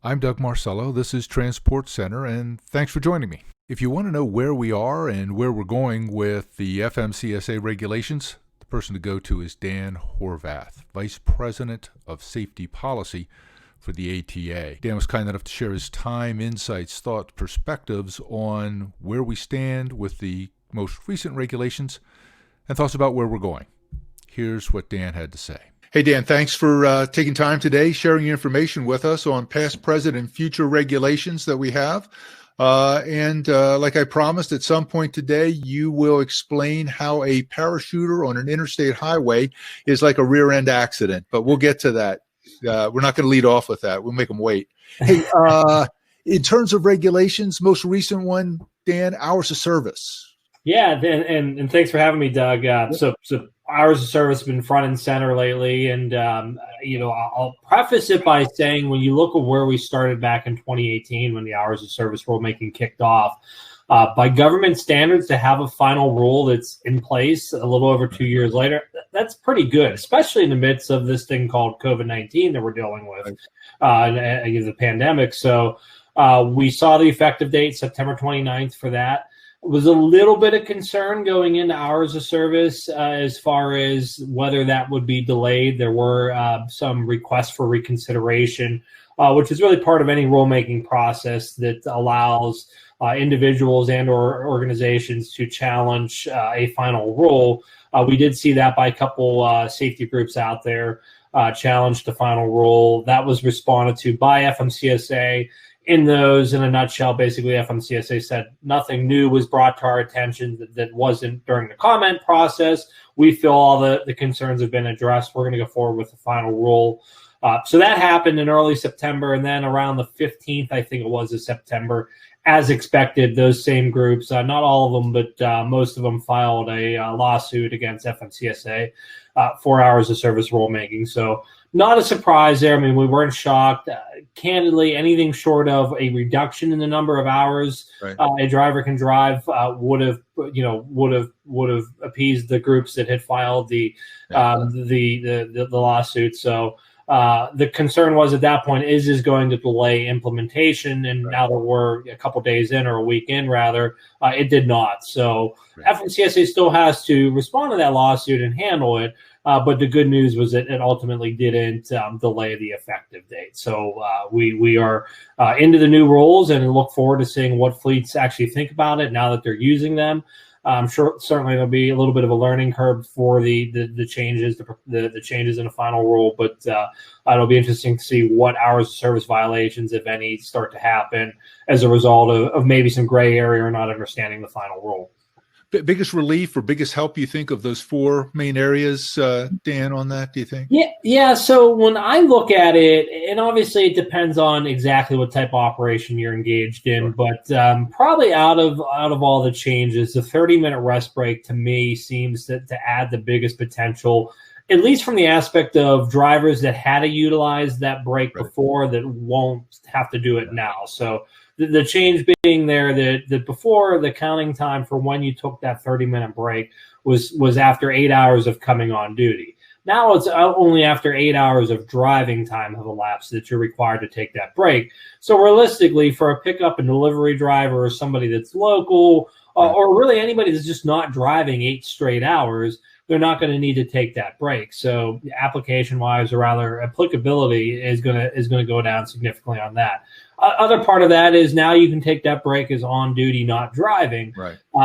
I'm Doug Marcello. This is Transport Center, and thanks for joining me. If you want to know where we are and where we're going with the FMCSA regulations, the person to go to is Dan Horvath, Vice President of Safety Policy for the ATA. Dan was kind enough to share his time, insights, thoughts, perspectives on where we stand with the most recent regulations and thoughts about where we're going. Here's what Dan had to say. Hey, Dan, thanks for taking time today, sharing your information with us on past, present, and future regulations that we have. And like I promised, at some point today, you will explain how a parachuter on an interstate highway is like a rear-end accident. But we'll get to that. We're not going to lead off with that. We'll make them wait. Hey, in terms of regulations, most recent one, Dan, hours of service. Yeah, and thanks for having me, Doug. So hours of service have been front and center lately, and I'll preface it by saying when you look at where we started back in 2018, when the hours of service rulemaking kicked off, by government standards, to have a final rule that's in place a little over 2 years later, that's pretty good, especially in the midst of this thing called COVID-19 that we're dealing with, the pandemic. So we saw the effective date, September 29th, for that. Was a little bit of concern going into hours of service as far as whether that would be delayed. There were some requests for reconsideration, which is really part of any rulemaking process that allows individuals and or organizations to challenge a final rule. We did see that by a couple safety groups out there challenge the final rule. That was responded to by FMCSA. In those, in a nutshell, basically FMCSA said nothing new was brought to our attention that wasn't during the comment process. We feel all the concerns have been addressed. We're going to go forward with the final rule. So that happened in early September, and then around the 15th, I think it was, of September, as expected, those same groups, not all of them, but most of them filed a lawsuit against FMCSA for hours of service rulemaking. So not a surprise there. I mean, we weren't shocked. Candidly, anything short of a reduction in the number of hours a driver can drive would have appeased the groups that had filed the lawsuit. So the concern was at that point, is going to delay implementation, and now that we're a couple days in, or a week in rather, it did not. So FMCSA still has to respond to that lawsuit and handle it. But the good news was that it ultimately didn't delay the effective date. So we are into the new rules and look forward to seeing what fleets actually think about it now that they're using them. I'm sure certainly there'll be a little bit of a learning curve for the changes, the changes in the final rule, but it'll be interesting to see what hours of service violations, if any, start to happen as a result of maybe some gray area or not understanding the final rule. Biggest relief or biggest help, you think, of those four main areas, Dan, on that, do you think? Yeah. So when I look at it, and obviously it depends on exactly what type of operation you're engaged in, but probably out of all the changes, the 30-minute rest break to me seems to add the biggest potential, at least from the aspect of drivers that had to utilize that break before that won't have to do it now. So the change being there that before, the counting time for when you took that 30-minute break was after 8 hours of coming on duty. Now it's only after 8 hours of driving time have elapsed that you're required to take that break. So realistically, for a pickup and delivery driver or somebody that's local, or really anybody that's just not driving 8 straight hours, they're not going to need to take that break. So application-wise, or rather applicability, is going to go down significantly on that. Other part of that is now you can take that break as on duty, not driving.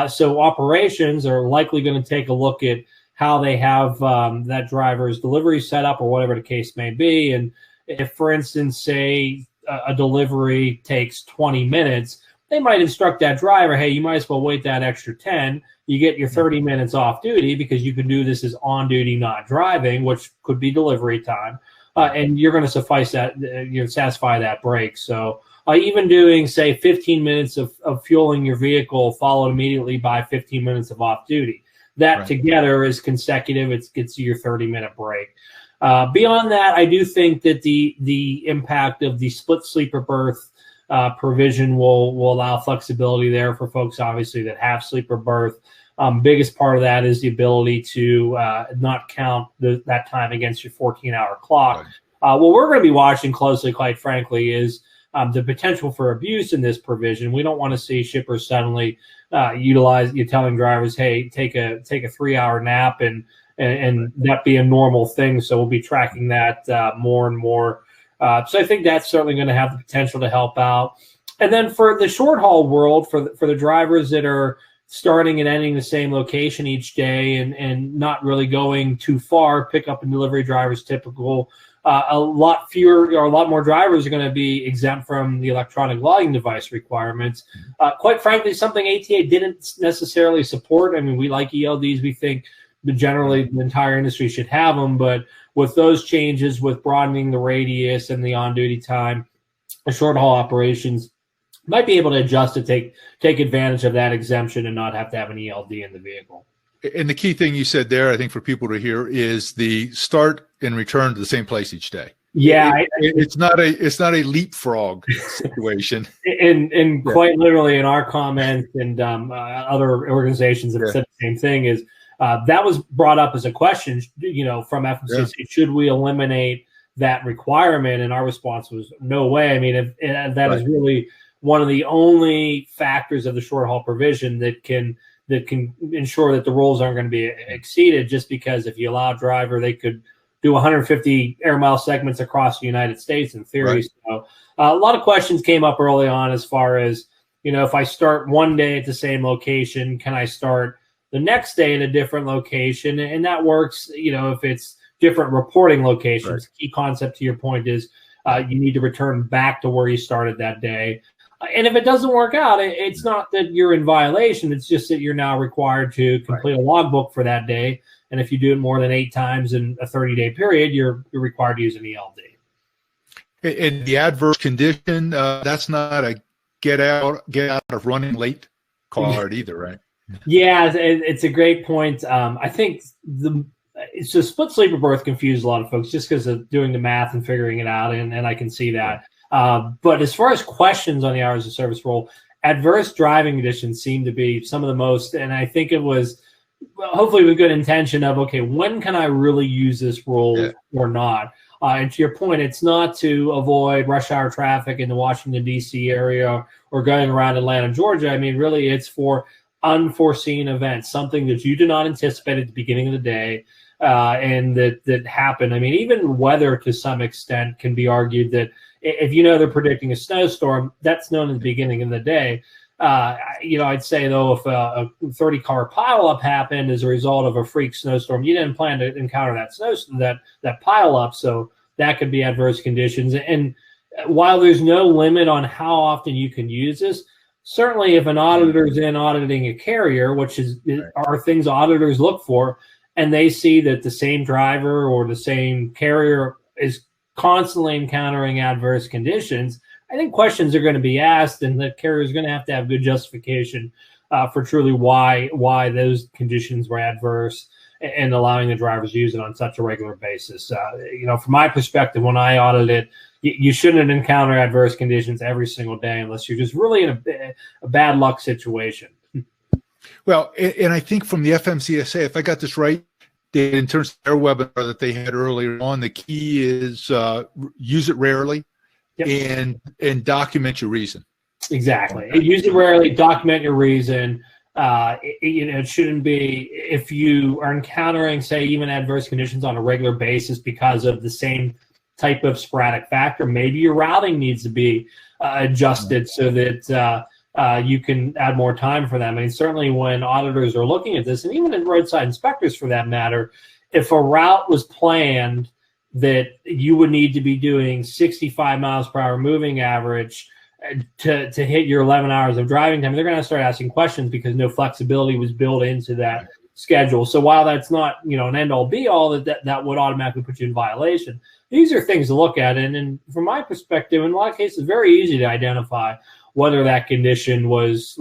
So operations are likely going to take a look at how they have that driver's delivery set up, or whatever the case may be. And if, for instance, say a delivery takes 20 minutes, they might instruct that driver, hey, you might as well wait that extra 10. You get your 30 minutes off duty because you can do this as on duty, not driving, which could be delivery time. And you're going to satisfy that break. So even doing, say, 15 minutes of fueling your vehicle followed immediately by 15 minutes of off duty, that together is consecutive. It gets you your 30-minute break. Beyond that, I do think that the impact of the split sleeper berth provision will allow flexibility there for folks, obviously, that have sleeper berth. Biggest part of that is the ability to not count that time against your 14-hour clock. What we're going to be watching closely, quite frankly, is the potential for abuse in this provision. We don't want to see shippers suddenly utilize you telling drivers, hey, take a 3-hour nap and that be a normal thing. So we'll be tracking that more and more. So I think that's certainly going to have the potential to help out. And then for the short haul world, for the drivers that are starting and ending the same location each day and not really going too far, pickup and delivery drivers typical, a lot more drivers are going to be exempt from the electronic logging device requirements. Quite frankly, something ATA didn't necessarily support. I mean, we like ELDs. We think that generally the entire industry should have them, but with those changes, with broadening the radius and the on-duty time, the short haul operations might be able to adjust to take advantage of that exemption and not have to have an ELD in the vehicle. And the key thing you said there, I think for people to hear, is the start and return to the same place each day. Yeah, it's not a leapfrog situation. And quite literally in our comments and other organizations have said the same thing is that was brought up as a question, from FMCSA. Yeah. Should we eliminate that requirement? And our response was no way. I mean, if that is really one of the only factors of the short haul provision that can ensure that the rules aren't going to be exceeded, just because if you allow a driver, they could do 150 air mile segments across the United States in theory. Right. So a lot of questions came up early on as far as, if I start one day at the same location, can I start the next day at a different location? And that works, if it's different reporting locations. Right. Key concept to your point is you need to return back to where you started that day. And if it doesn't work out, it's not that you're in violation. It's just that you're now required to complete a logbook for that day. And if you do it more than 8 times in a 30-day period, you're required to use an ELD. And the adverse condition, that's not a get out of running late card either, right? Yeah, it's a great point. I think it's a split sleeper berth confused a lot of folks just because of doing the math and figuring it out, and I can see that. But as far as questions on the hours of service rule, adverse driving conditions seem to be some of the most, and I think it was hopefully with good intention of, okay, when can I really use this rule or not? And to your point, it's not to avoid rush hour traffic in the Washington, D.C. area or going around Atlanta, Georgia. I mean, really, it's for unforeseen events, something that you did not anticipate at the beginning of the day and that happened. I mean, even weather to some extent can be argued that if they're predicting a snowstorm, that's known at the beginning of the day. I'd say, though, if a 30-car pileup happened as a result of a freak snowstorm, you didn't plan to encounter that pileup, so that could be adverse conditions. And while there's no limit on how often you can use this, certainly if an auditor is in auditing a carrier, which are things auditors look for, and they see that the same driver or the same carrier is constantly encountering adverse conditions, I think questions are going to be asked, and the carrier is going to have good justification for truly why those conditions were adverse and allowing the drivers to use it on such a regular basis. From my perspective, when I audited, you shouldn't encounter adverse conditions every single day unless you're just really in a bad luck situation. Well, and I think from the FMCSA, if I got this right, in terms of their webinar that they had earlier on, the key is use it rarely. Yep. And document your reason. Exactly. Use it rarely, document your reason. It shouldn't be, if you are encountering, say, even adverse conditions on a regular basis because of the same type of sporadic factor, maybe your routing needs to be adjusted so that you can add more time for them. I mean, certainly when auditors are looking at this, and even in roadside inspectors for that matter, if a route was planned that you would need to be doing 65 miles per hour moving average to hit your 11 hours of driving time, they're going to start asking questions because no flexibility was built into that schedule. So while that's not, an end-all be-all, that would automatically put you in violation, these are things to look at. And from my perspective, in a lot of cases, it's very easy to identify whether that condition was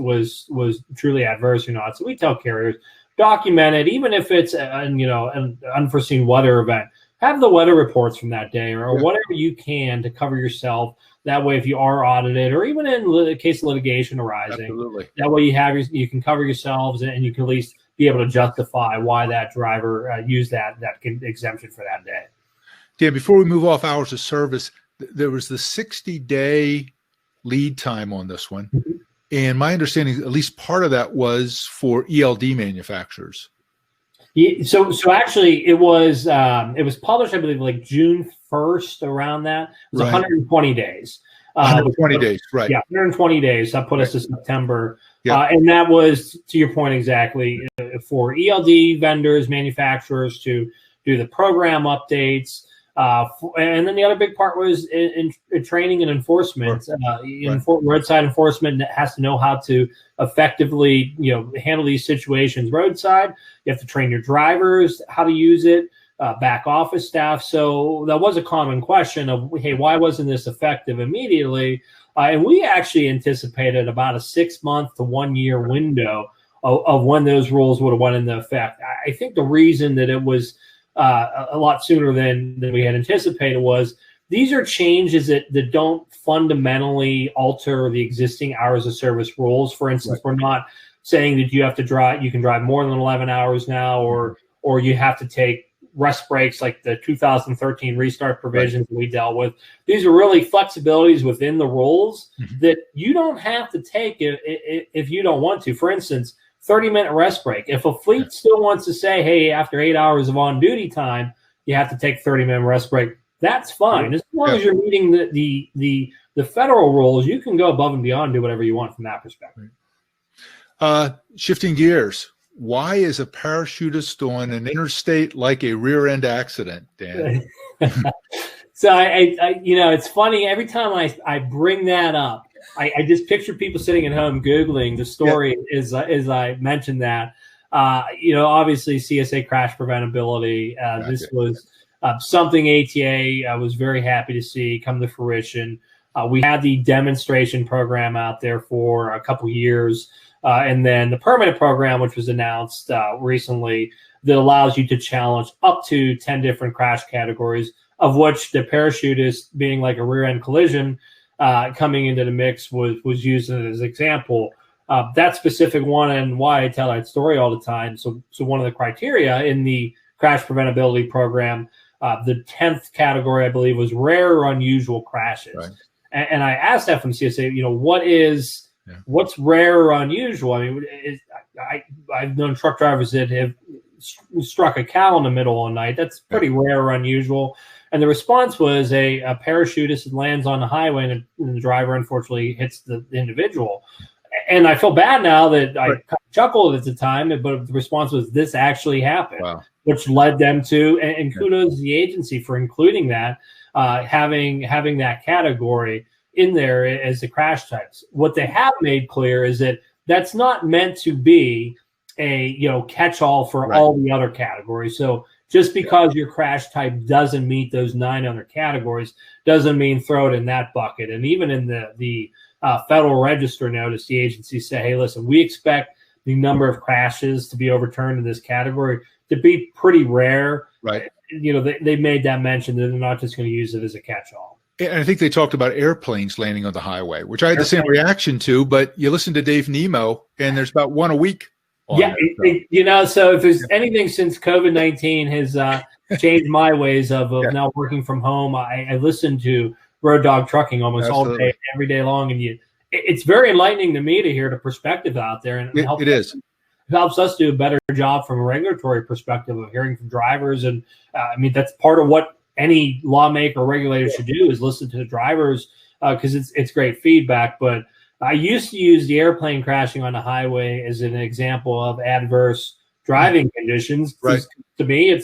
truly adverse or not. So we tell carriers, document it, even if it's an unforeseen weather event. Have the weather reports from that day or whatever you can to cover yourself. That way, if you are audited or even in the case of litigation arising, absolutely, that way you can cover yourselves and you can at least be able to justify why that driver used that exemption for that day. Dan, before we move off hours of service, there was the 60-day lead time on this one. Mhm. And my understanding, at least part of that was for ELD manufacturers. Yeah, so actually, it was published, I believe, like June 1st, around that. It was Right. 120 days. 120 days, right? Yeah, 120 days. That put us to September, Yeah. and that was, to your point exactly, for ELD vendors, manufacturers to do the program updates. And then the other big part was in training and enforcement. Roadside enforcement has to know how to effectively, handle these situations roadside. You have to train your drivers how to use it, back office staff. So that was a common question of, hey, why wasn't this effective immediately? And we actually anticipated about a 6 month to 1 year window of when those rules would have went into effect. I think the reason that it was a lot sooner than we had anticipated was these are changes that don't fundamentally alter the existing hours of service rules. For instance, we're not saying that you can drive more than 11 hours now, or you have to take rest breaks like the 2013 restart provisions we dealt with. These are really flexibilities within the rules that you don't have to take if you don't want to. For instance, 30-minute rest break. If a fleet still wants to say, hey, after 8 hours of on-duty time, you have to take 30-minute rest break, that's fine. As long as you're meeting the federal rules, you can go above and beyond, do whatever you want from that perspective. Shifting gears, why is a parachutist on an interstate like a rear-end accident, Dan? So I it's funny, every time I bring that up, I just picture people sitting at home Googling the story as I mentioned that. Obviously CSA crash preventability. This was something ATA was very happy to see come to fruition. We had the demonstration program out there for a couple years, and then the permanent program, which was announced recently, that allows you to challenge up to 10 different crash categories, of which the parachutist, being like a rear end collision, coming into the mix was used as an example. That specific one, and why I tell that story all the time. So one of the criteria in the crash preventability program, the 10th category, I believe, was rare or unusual crashes. Right. And I asked FMCSA, what's rare or unusual? I mean, I've known truck drivers that have struck a cow in the middle of the night. That's pretty rare or unusual. And the response was a parachutist lands on the highway and the driver unfortunately hits the individual. And I feel bad now that I chuckled at the time, but the response was, this actually happened, which led them to, and kudos to the agency for including that, having that category in there as the crash types. What they have made clear is that that's not meant to be a catch-all for all the other categories. So just because your crash type doesn't meet those 9 other categories doesn't mean throw it in that bucket. And even in the Federal Register notice, the agency said, hey, listen, we expect the number of crashes to be overturned in this category to be pretty rare. Right. They made that mention that they're not just going to use it as a catch-all. And I think they talked about airplanes landing on the highway, which I had the same reaction to, but you listen to Dave Nemo and there's about one a week. So if there's anything since COVID-19 has changed my ways of now working from home, I listen to Road Dog Trucking almost all day, every day long. And it's very enlightening to me to hear the perspective out there. And it helps us do a better job from a regulatory perspective of hearing from drivers. And that's part of what any lawmaker or regulator should do, is listen to the drivers, because it's great feedback. But I used to use the airplane crashing on the highway as an example of adverse driving conditions. Right. To me,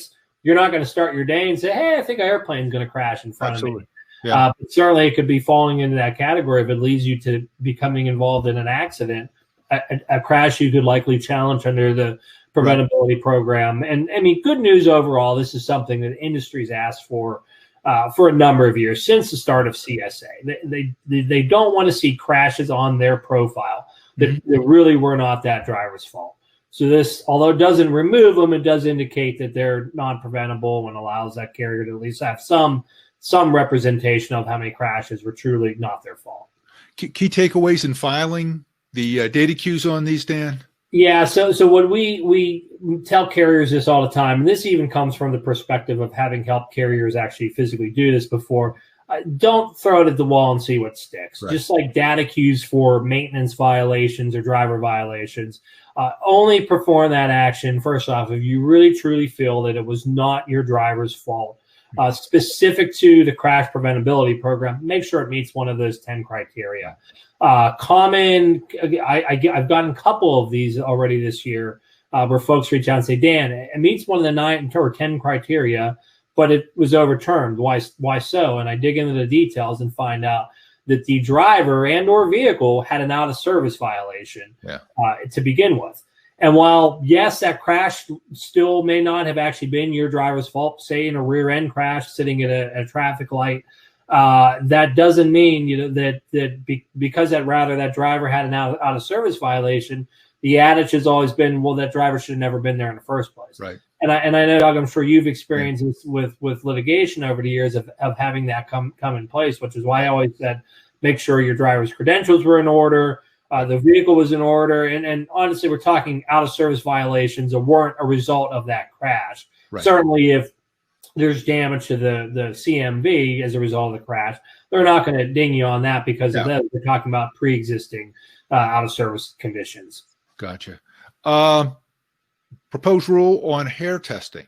you're not going to start your day and say, hey, I think an airplane's going to crash in front of me. Yeah. But certainly it could be falling into that category if it leads you to becoming involved in an accident, a crash you could likely challenge under the Preventability Program. And good news overall, this is something that industry's asked for a number of years, since the start of CSA. They don't want to see crashes on their profile that really were not that driver's fault. So this, although it doesn't remove them, it does indicate that they're non-preventable and allows that carrier to at least have some representation of how many crashes were truly not their fault. Key takeaways in filing the data queues on these, Dan? Yeah, so when we tell carriers this all the time, and this even comes from the perspective of having helped carriers actually physically do this before, don't throw it at the wall and see what sticks. Right. Just like data queues for maintenance violations or driver violations, only perform that action, first off, if you really truly feel that it was not your driver's fault. Specific to the crash preventability program, make sure it meets one of those 10 criteria. I've gotten a couple of these already this year where folks reach out and say, Dan, it meets one of the 9 or 10 criteria, but it was overturned. Why so? And I dig into the details and find out that the driver and or vehicle had an out-of-service violation to begin with. And while, yes, that crash still may not have actually been your driver's fault, say in a rear end crash sitting at a traffic light, that doesn't mean because that driver had an out-of-service violation, the adage has always been, well, that driver should have never been there in the first place. Right. And I know, Doug, I'm sure you've experienced this with litigation over the years of having that come in place, which is why I always said, make sure your driver's credentials were in order, the vehicle was in order, and honestly, we're talking out-of-service violations that weren't a result of that crash. Right. Certainly, if there's damage to the CMV as a result of the crash, they're not going to ding you on that because of that. We're talking about pre-existing out-of-service conditions. Gotcha. Proposed rule on hair testing.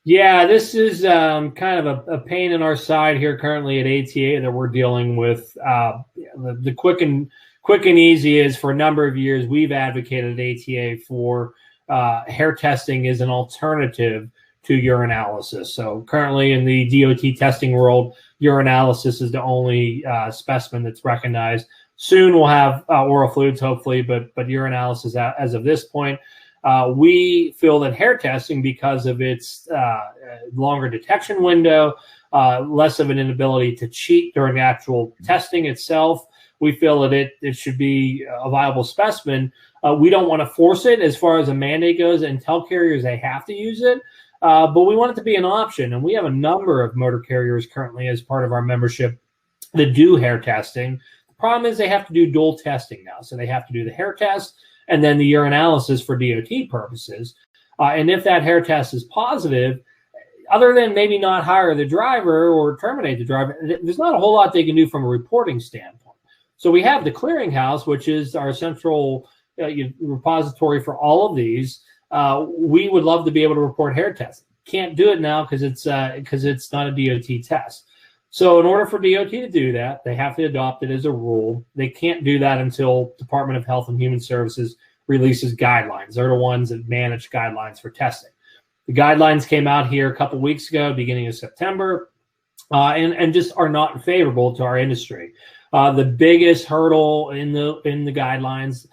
Yeah, this is kind of a pain in our side here currently at ATA that we're dealing with. The quick and easy is, for a number of years, we've advocated at ATA for hair testing as an alternative to urinalysis. So currently in the DOT testing world, urinalysis is the only specimen that's recognized. Soon we'll have oral fluids, hopefully, but urinalysis as of this point. We feel that hair testing, because of its longer detection window, less of an inability to cheat during actual testing itself, we feel that it should be a viable specimen. We don't want to force it as far as a mandate goes and tell carriers they have to use it, but we want it to be an option. And we have a number of motor carriers currently as part of our membership that do hair testing. The problem is they have to do dual testing now. So they have to do the hair test and then the urinalysis for DOT purposes. And if that hair test is positive, other than maybe not hire the driver or terminate the driver, there's not a whole lot they can do from a reporting standpoint. So we have the clearinghouse, which is our central repository for all of these. We would love to be able to report hair tests. Can't do it now because it's not a DOT test. So in order for DOT to do that, they have to adopt it as a rule. They can't do that until Department of Health and Human Services releases guidelines. They're the ones that manage guidelines for testing. The guidelines came out here a couple weeks ago, beginning of September, and just are not favorable to our industry. The biggest hurdle in the guidelines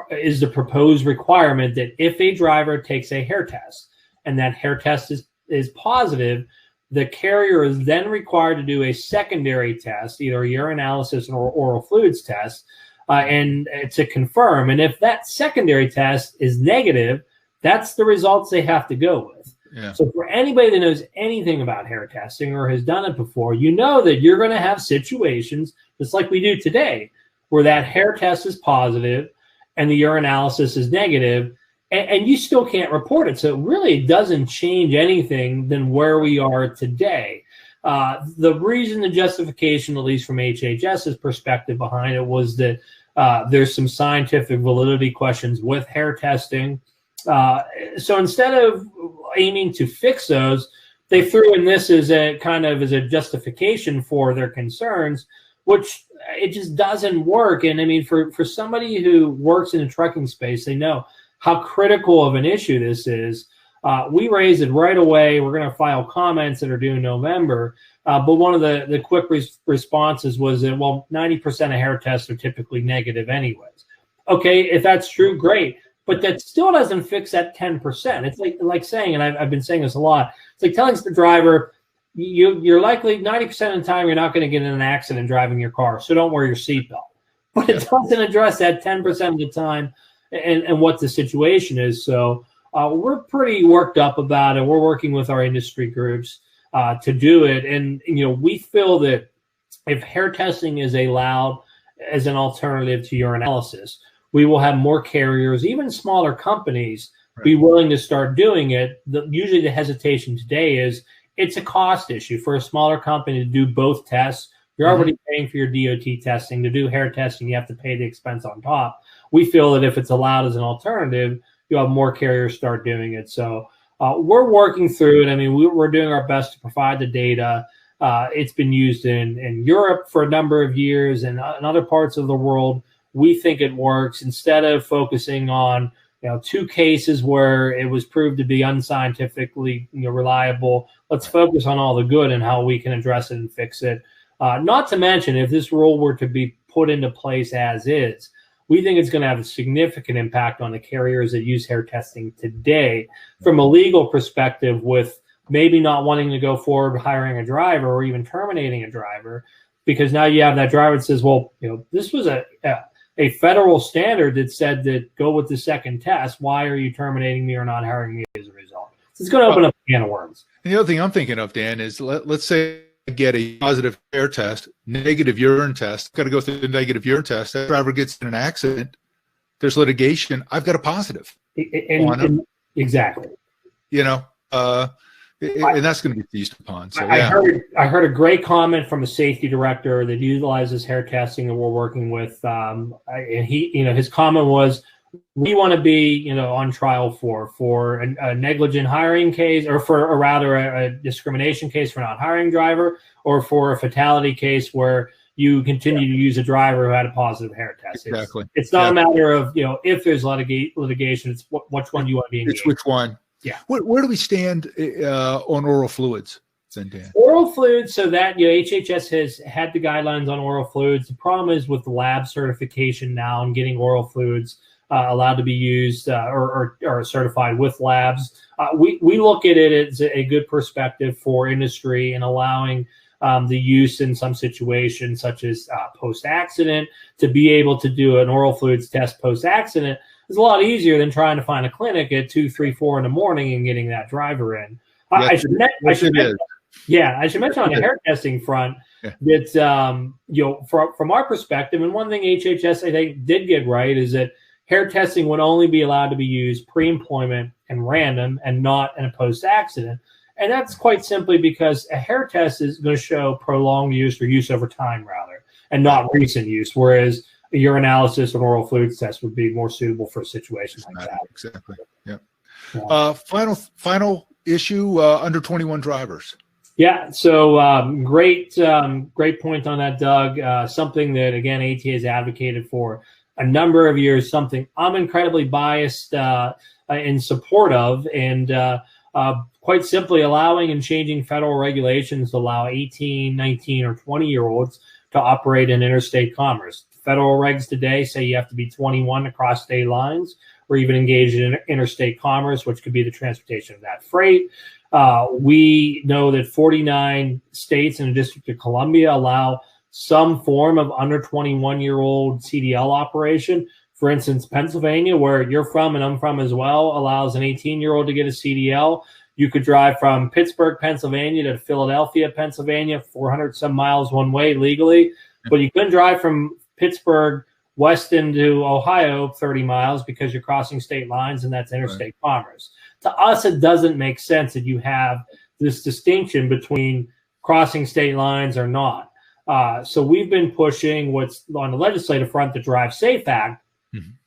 is the proposed requirement that if a driver takes a hair test and that hair test is positive, the carrier is then required to do a secondary test, either a urinalysis or oral fluids test, and to confirm. And if that secondary test is negative, that's the results they have to go with. Yeah. So for anybody that knows anything about hair testing or has done it before, you know that you're going to have situations, just like we do today, where that hair test is positive and the urinalysis is negative, and you still can't report it. So it really doesn't change anything than where we are today. The reason, the justification, at least from HHS's perspective behind it, was that there's some scientific validity questions with hair testing. So instead of aiming to fix those, they threw in this as a justification for their concerns, which it just doesn't work. And I mean, for somebody who works in the trucking space, they know how critical of an issue this is. We raised it right away. We're going to file comments that are due in November. But one of the quick responses was that, well, 90% of hair tests are typically negative anyways. Okay, if that's true, great. But that still doesn't fix that 10%. It's like saying, and I've been saying this a lot, it's like telling the driver, you're likely 90% of the time you're not going to get in an accident driving your car, so don't wear your seatbelt. But it doesn't address that 10% of the time and what the situation is. So we're pretty worked up about it. We're working with our industry groups to do it. And, we feel that if hair testing is allowed as an alternative to urinalysis, we will have more carriers, even smaller companies, be willing to start doing it. Usually the hesitation today is it's a cost issue for a smaller company to do both tests. You're already paying for your DOT testing. To do hair testing, you have to pay the expense on top. We feel that if it's allowed as an alternative, you'll have more carriers start doing it. So we're working through it. I mean, we're doing our best to provide the data. It's been used in Europe for a number of years and in other parts of the world. We think it works. Instead of focusing on 2 cases where it was proved to be unscientifically reliable, let's focus on all the good and how we can address it and fix it. Not to mention, if this rule were to be put into place as is, we think it's going to have a significant impact on the carriers that use hair testing today from a legal perspective, with maybe not wanting to go forward hiring a driver or even terminating a driver, because now you have that driver that says, well, this was a federal standard that said that go with the second test. Why are you terminating me or not hiring me as a result? So it's going to open up a can of worms. And the other thing I'm thinking of, Dan, is let's say I get a positive hair test, negative urine test. Got to go through the negative urine test. That driver gets in an accident. There's litigation. I've got a positive. Exactly. And that's going to be seized upon. So I heard a great comment from a safety director that utilizes hair testing that we're working with, and his comment was, we want to be on trial for a negligent hiring case, or rather a discrimination case for not hiring driver, or for a fatality case where you continue to use a driver who had a positive hair test. Exactly. It's not a matter of if there's litigation. It's which one you want to be engaged. It's which one. Yeah. Where do we stand on oral fluids, then, Dan? Oral fluids, so that HHS has had the guidelines on oral fluids. The problem is with the lab certification now and getting oral fluids allowed to be used or certified with labs. We look at it as a good perspective for industry and allowing the use in some situations, such as post-accident, to be able to do an oral fluids test post-accident is a lot easier than trying to find a clinic at 2, 3, 4 in the morning and getting that driver in. I should mention on the hair testing front that from our perspective, and one thing HHS I think did get right is that hair testing would only be allowed to be used pre-employment and random, and not in a post-accident. And that's quite simply because a hair test is going to show prolonged use, or use over time rather, and not recent use, whereas a urinalysis and oral fluids test would be more suitable for a situation like that. Exactly. Yeah. Final issue, under 21 drivers. Yeah. So great point on that, Doug. Something that, again, ATA has advocated for a number of years, something I'm incredibly biased in support of, and quite simply allowing and changing federal regulations to allow 18, 19, or 20-year-olds to operate in interstate commerce. Federal regs today say you have to be 21 to cross state lines or even engage in interstate commerce, which could be the transportation of that freight. We know that 49 states and the District of Columbia allow some form of under 21-year-old CDL operation. For instance, Pennsylvania, where you're from and I'm from as well, allows an 18-year-old to get a CDL. You could drive from Pittsburgh, Pennsylvania to Philadelphia, Pennsylvania, 400 some miles one way legally, but you couldn't drive from Pittsburgh west into Ohio 30 miles because you're crossing state lines, and that's interstate commerce. To us, it doesn't make sense that you have this distinction between crossing state lines or not. So we've been pushing what's on the legislative front, the Drive Safe Act,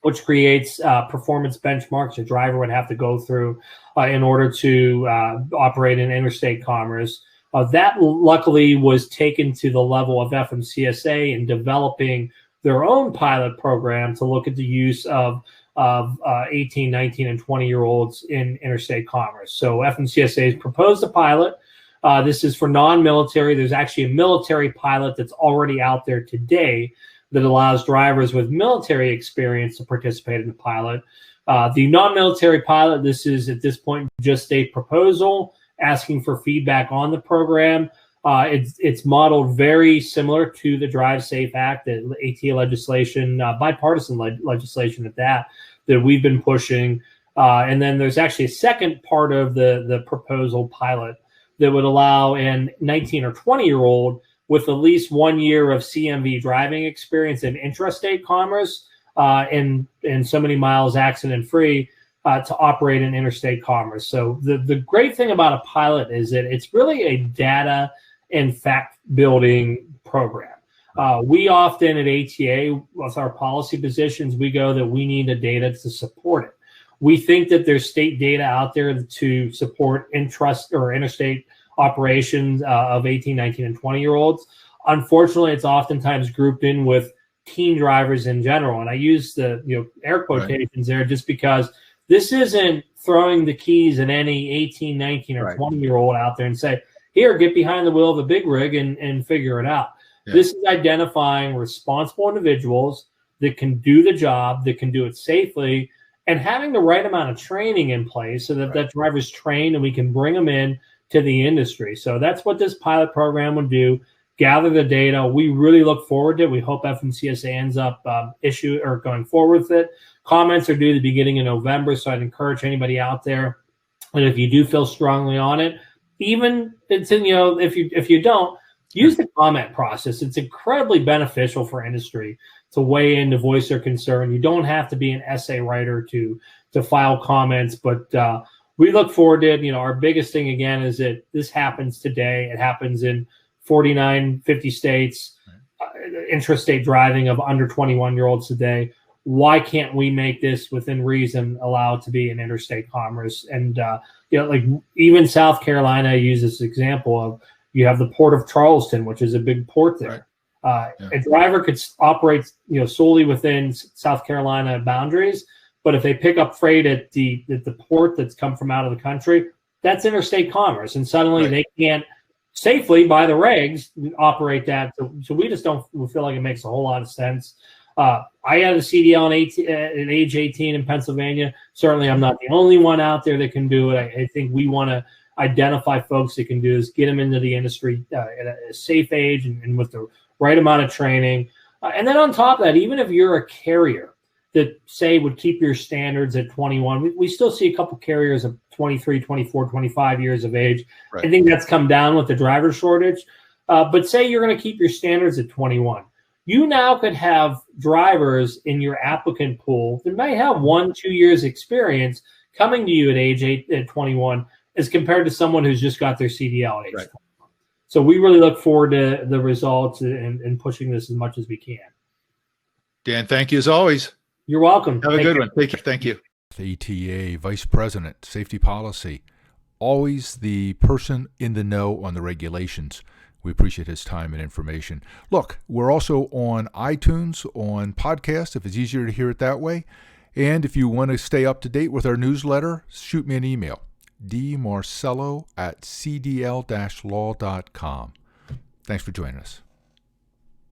which creates performance benchmarks a driver would have to go through in order to operate in interstate commerce. That luckily was taken to the level of FMCSA in developing their own pilot program to look at the use of 18, 19, and 20-year-olds in interstate commerce. So FMCSA has proposed a pilot. This is for non-military. There's actually a military pilot that's already out there today that allows drivers with military experience to participate in the pilot. The non-military pilot, this is at this point just a proposal asking for feedback on the program. It's modeled very similar to the Drive Safe Act, the ATA legislation, bipartisan legislation at that we've been pushing. And then there's actually a second part of the proposal pilot that would allow a 19 or 20-year-old with at least 1 year of CMV driving experience in intrastate commerce and so many miles accident-free to operate in interstate commerce. So the great thing about a pilot is that it's really a data and fact building program. We often at ATA, with our policy positions, we go that we need the data to support it. We think that there's state data out there to support interstate operations of 18, 19, and 20-year-olds. Unfortunately, it's oftentimes grouped in with teen drivers in general. And I use the air quotations there just because this isn't throwing the keys at any 18, 19, or 20-year-old out there and say, here, get behind the wheel of a big rig and figure it out. Yeah. This is identifying responsible individuals that can do the job, that can do it safely, and having the right amount of training in place so that that driver's trained and we can bring them in to the industry. So that's what this pilot program would do. Gather the data. We really look forward to it. We hope FMCSA ends up going forward with it. Comments are due the beginning of November, so I'd encourage anybody out there, and if you do feel strongly on it, even if you don't, use the comment process. It's incredibly beneficial for industry to weigh in, to voice their concern. You don't have to be an essay writer to file comments, but we look forward to it. Our biggest thing again is that this happens today. It happens in 49, 50 states, intrastate driving of under 21-year-olds today. Why can't we make this within reason allow it to be an interstate commerce? And, like even South Carolina, I use this example of, you have the port of Charleston, which is a big port there. A driver could operate, solely within South Carolina boundaries, but if they pick up freight at the port that's come from out of the country, that's interstate commerce, and suddenly they can't safely, by the regs, operate that. So we just don't feel like it makes a whole lot of sense. I had a CDL at age 18 in Pennsylvania. Certainly, I'm not the only one out there that can do it. I think we want to identify folks that can do this, get them into the industry at a safe age and with the right amount of training. And then on top of that, even if you're a carrier that, say, would keep your standards at 21, we still see a couple carriers of 23, 24, 25 years of age. I think that's come down with the driver shortage. But say you're going to keep your standards at 21. You now could have drivers in your applicant pool that may have 1-2 years experience coming to you at 21 as compared to someone who's just got their CDL at age 21. So we really look forward to the results and pushing this as much as we can. Dan, thank you as always. You're welcome. Have a good one. Take care. Thank you. ATA Vice President, Safety Policy, always the person in the know on the regulations. We appreciate his time and information. Look, we're also on iTunes, on podcast, if it's easier to hear it that way. And if you want to stay up to date with our newsletter, shoot me an email, dmarcello@cdl-law.com. Thanks for joining us.